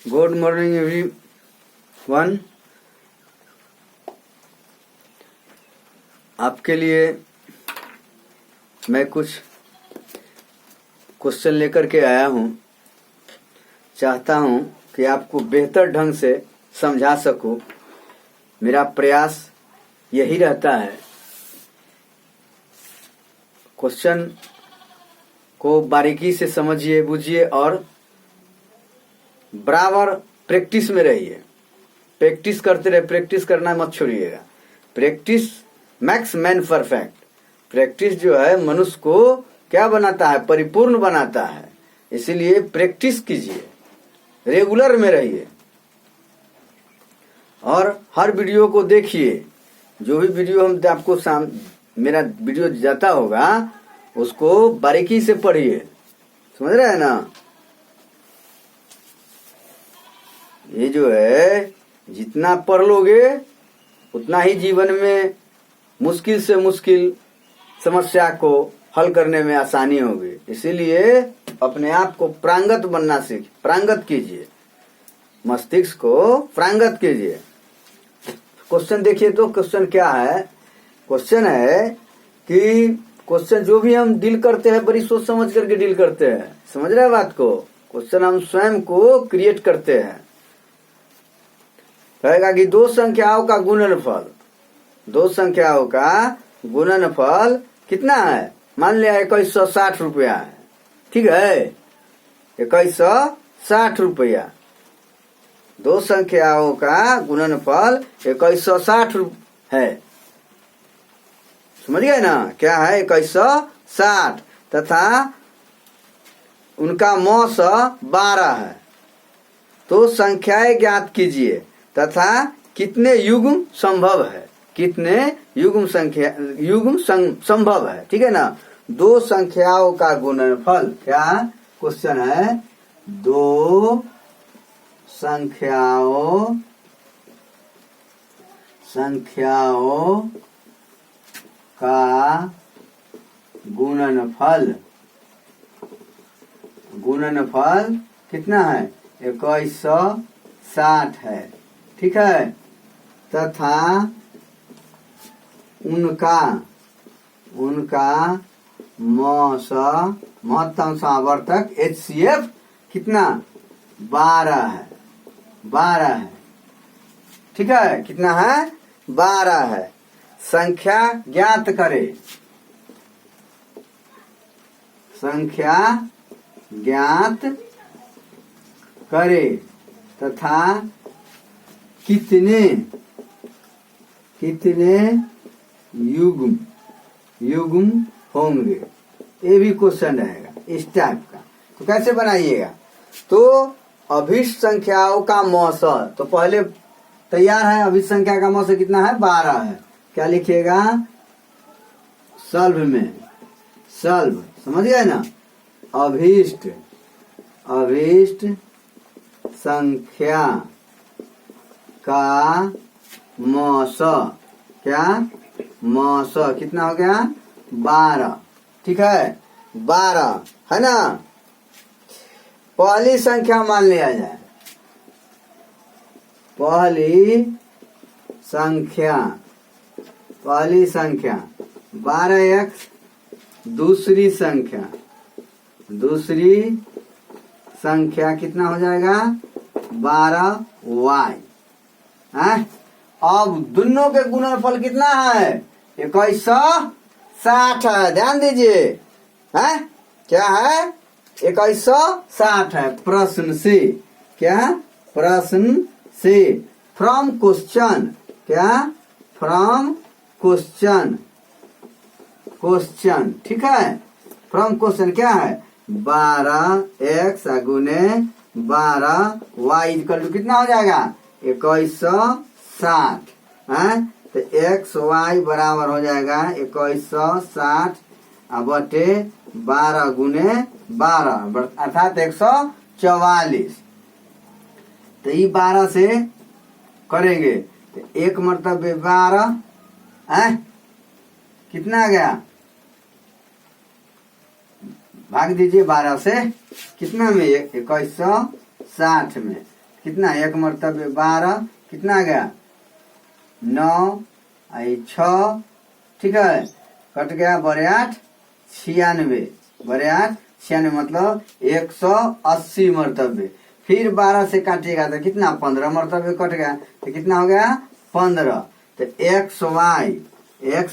Good morning everyone. आपके लिए मैं कुछ क्वेश्चन लेकर के आया हूँ। चाहता हूँ कि आपको बेहतर ढंग से समझा सकूं। मेरा प्रयास यही रहता है। क्वेश्चन को बारीकी से समझिए, बुझिए और बराबर प्रैक्टिस में रहिए। प्रैक्टिस करते रहे, प्रैक्टिस करना मत छोड़िएगा। Practice makes man perfect. Practice जो है मनुष्य को क्या बनाता है? परिपूर्ण बनाता है। इसीलिए प्रैक्टिस कीजिए, रेगुलर में रहिए और हर वीडियो को देखिए। जो भी वीडियो हम आपको मेरा वीडियो जाता होगा उसको बारीकी से पढ़िए। समझ रहे हैं ना? ये जो है जितना पढ़ लोगे उतना ही जीवन में मुश्किल से मुश्किल समस्या को हल करने में आसानी होगी। इसीलिए अपने आप को प्रांगत बनना प्रांगत कीजिए, मस्तिष्क को प्रांगत कीजिए। क्वेश्चन देखिए तो क्वेश्चन क्या है? क्वेश्चन है कि क्वेश्चन जो भी हम डील करते हैं बड़ी सोच समझ करके डील करते हैं। समझ रहे हैं बात को? क्वेश्चन हम स्वयं को क्रिएट करते हैं। कहेगा कि दो संख्याओं का गुणनफल, दो संख्याओं का गुणनफल कितना है? मान लिया 2160 रुपया है। ठीक है, 2160 रुपया। दो संख्याओं का गुणनफल 2160 है। समझ गए ना? क्या है? 2160 तथा उनका मौस 12 है। तो संख्याएं ज्ञात कीजिए तथा कितने युग्म संभव है। कितने युग्म संभव है। ठीक है ना? दो संख्याओं का गुणनफल। क्या क्वेश्चन है? दो संख्याओं का गुणनफल कितना है? 2160 है। ठीक है, तथा उनका महत्तम सावर्तक HCF कितना? 12 है। 12 है। ठीक है, कितना है? 12 है। संख्या ज्ञात करे। संख्या ज्ञात करे तथा कितने युग्म होंगे। ये भी क्वेश्चन रहेगा इस टाइप का। तो कैसे बनाइएगा? तो अभिष्ट संख्याओं का मौसम तो पहले तैयार है। अभिष्ट संख्या का मौसम कितना है? 12 है। क्या लिखिएगा? सल्व में। सल्व, समझ गए ना? अभिष्ट संख्या का मौस, क्या मौस कितना हो गया? 12। ठीक है, 12 है ना? पहली संख्या मान लिया जाए। पहली संख्या 12x। दूसरी संख्या कितना हो जाएगा? 12y। अब दोनों के गुणनफल कितना है? 2160 है। ध्यान दीजिए, है क्या है? 2160 है। प्रश्न से, क्या? प्रश्न से, फ्रॉम क्वेश्चन, क्या? From question. ठीक है, फ्रॉम क्वेश्चन क्या है? 12x गुने 12y इक्वल टू कितना हो जाएगा? 2160 है। तो XY बराबर हो जाएगा 2160 बटे 12 गुने 12 अर्थात 144। तो ये 12 से करेंगे तो एक मरतबे 12 है। कितना आ गया? भाग दीजिए 12 से। कितना में? 2160 में। कितना, एक मर्तबे 12, कितना आ गया 9, आई 6, ठीक है, कट गया बड़े 8 96, बड़े 8 96 मतलब 180 मर्तबे। फिर 12 से काटिएगा तो कितना 15 मर्तबे कट गया, तो कितना हो गया 15। तो एक्स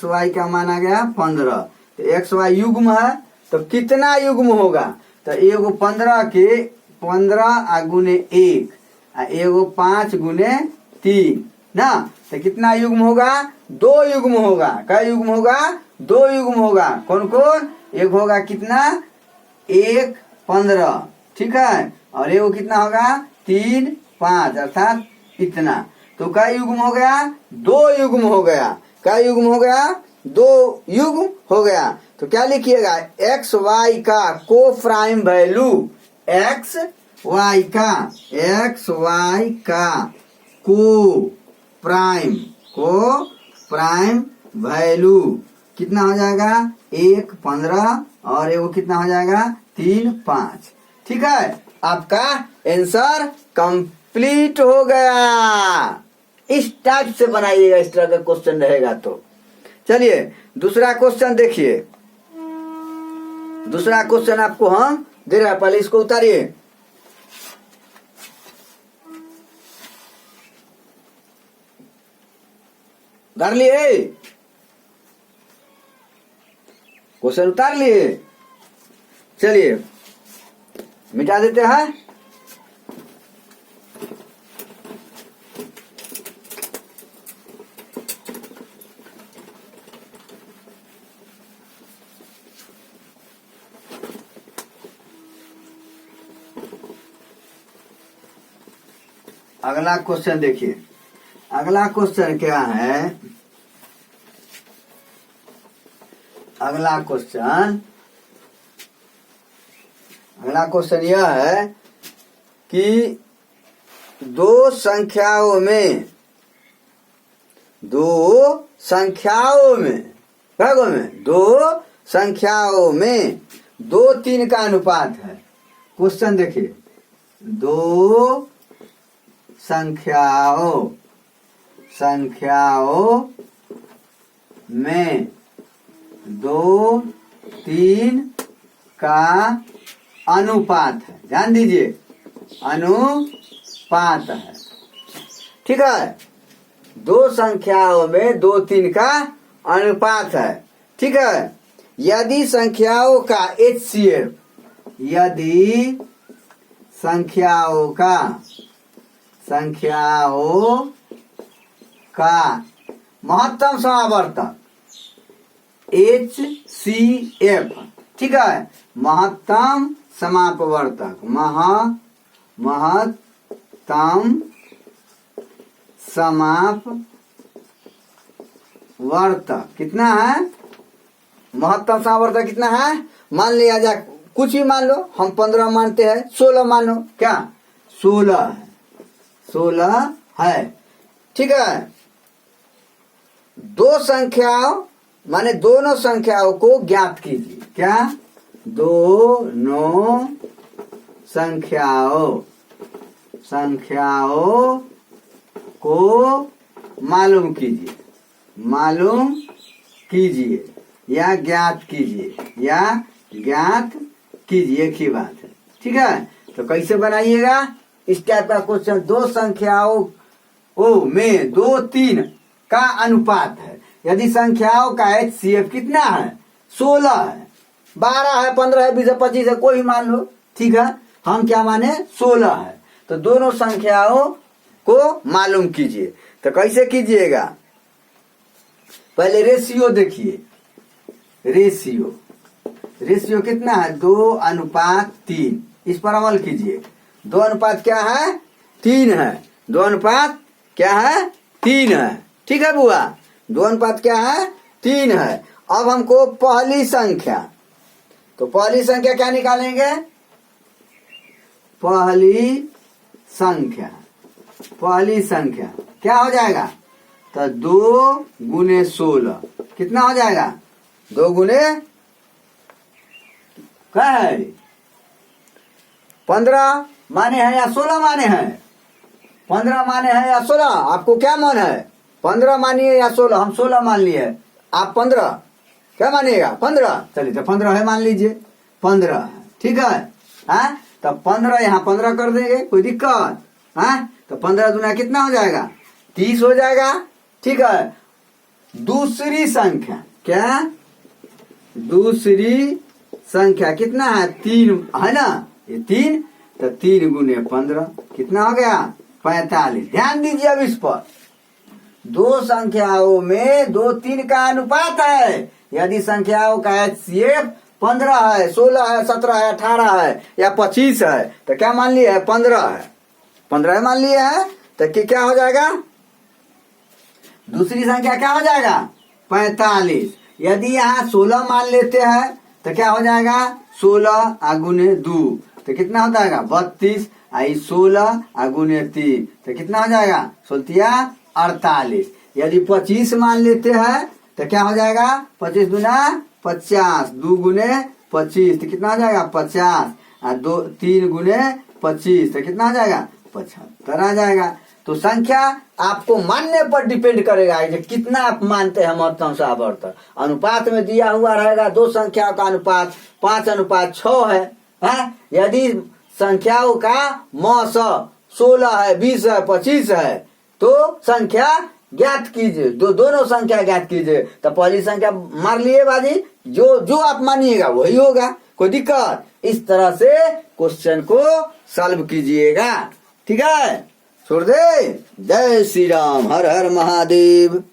वाई का मान आ गया 15। तो एक्स वाई युग्म है तो कितना युग्म होगा, तो एगो 15 के 15 गुने 1 एगो 5 गुने 3 ना, तो कितना युग्म होगा 2 युग्म होगा। क्या युग्म होगा 2 युग्म होगा। कौन कौन, एक होगा कितना 1 15, ठीक है, और एगो कितना होगा 3 5 अर्थात इतना। तो क्या युग्म हो गया 2 युग्म हो गया। क्या युग्म हो गया 2 युग्म हो गया। तो क्या लिखिएगा एक्स वाई का को प्राइम वैल्यू, एक्स वाई का को प्राइम वैल्यू कितना हो जाएगा 1 15 और एगो कितना हो जाएगा 3 5, ठीक है। आपका आंसर कंप्लीट हो गया। इस टाइप से बनाइएगा, इस तरह का क्वेश्चन रहेगा तो। चलिए दूसरा क्वेश्चन देखिए। दूसरा क्वेश्चन आपको हम दे रहे हैं, पहले इसको उतारिए। उतार लिए क्वेश्चन, उतार लिए। चलिए मिटा देते हैं। अगला क्वेश्चन देखिए। अगला क्वेश्चन क्या है, अगला क्वेश्चन यह है कि दो संख्याओं में दो संख्याओं में 2 3 का अनुपात है। क्वेश्चन देखिए, दो संख्याओं में 2 3 का अनुपात है। ध्यान दीजिए, अनुपात है, ठीक है। दो संख्याओं में 2 3 का अनुपात है, ठीक है। यदि संख्याओं का HCF, यदि संख्याओं का महत्तम समावर्तक HCF, ठीक है, महत्तम समापवर्तक महत्तम समापवर्तक कितना है, महत्तम समावर्तक कितना है, मान लिया जाए कुछ ही मान लो, हम 15 मानते हैं, 16 मान लो, क्या 16 है, ठीक है। दो संख्याओं माने दोनों संख्याओं को ज्ञात कीजिए। क्या, दोनों संख्याओं को मालूम कीजिए या ज्ञात कीजिए, एक ही बात है, ठीक है। तो कैसे बनाइएगा इस टाइप का क्वेश्चन। दो संख्याओं में 2 3 का अनुपात है। यदि संख्याओं का HCF कितना है 16 है, 12 है, 15 है, 20 है, 25 है, कोई मान लो, ठीक है। हम क्या माने 16 है। तो दोनों संख्याओं को मालूम कीजिए। तो कैसे कीजिएगा, पहले रेशियो देखिए। रेशियो कितना है 2:3। इस पर अमल कीजिए। 2 अनुपात क्या है 3 है। 2 अनुपात क्या है 3 है, ठीक है बुआ। 2 अनुपात क्या है 3 है। अब हमको पहली संख्या, तो पहली संख्या क्या निकालेंगे, पहली संख्या क्या हो जाएगा, तो 2 गुने 16 कितना हो जाएगा, 2 गुने क्या है 15 माने हैं या 16 माने हैं, 15 माने हैं या 16? आपको क्या मन है, 15 मानिए या 16? हम 16 मान लिए, आप 15 क्या मानिएगा? 15। चलिए तो 15 है, मान लीजिए 15 है, ठीक है। हाँ, तो 15 यहाँ 15 कर देंगे, कोई दिक्कत? हाँ, तो 15 दूना कितना हो जाएगा? 30 हो जाएगा, ठीक है। दूसरी संख्या, क्या दूसरी संख्या कितना है? 3 है ना, ये 3, तो 3 गुने 15 कितना हो गया? 45। ध्यान दीजिए अब इस पर, दो संख्याओं में 2 3 का अनुपात है। यदि संख्याओं का HCF 15 है, 16 है, 17 है, 18 है या 25 है, तो क्या मान लिया है? 15 है, 15 मान लिया है, तो क्या हो जाएगा? दूसरी संख्या क्या हो जाएगा? 45। यदि यहाँ 16 मान लेते हैं तो क्या हो जाएगा? 16 गुने 2 तो कितना हो जाएगा? 32। 16 गुने 3 तो कितना हो जाएगा? 16 48। यदि 25 मान लेते हैं तो क्या हो जाएगा? 25 गुना 50, 2 गुने 25 तो कितना हो जाएगा? 50। 3 गुने 25 तो कितना हो जाएगा? 75 आ जाएगा। तो संख्या आपको मानने पर डिपेंड करेगा कि कितना आप मानते हैं महत्तम से आवर्त। अनुपात में दिया हुआ रहेगा, दो संख्याओं का अनुपात 5:6 है। यदि संख्याओं का मौस 16 है, 20 है, 25 है, तो संख्या ज्ञात कीजिए, दोनों संख्या ज्ञात कीजिए। तो पहली संख्या मार लिए बाजी, जो आप मानिएगा वही होगा, कोई दिक्कत? इस तरह से क्वेश्चन को सॉल्व कीजिएगा, ठीक है। छोड़ दे। जय श्री राम, हर हर महादेव।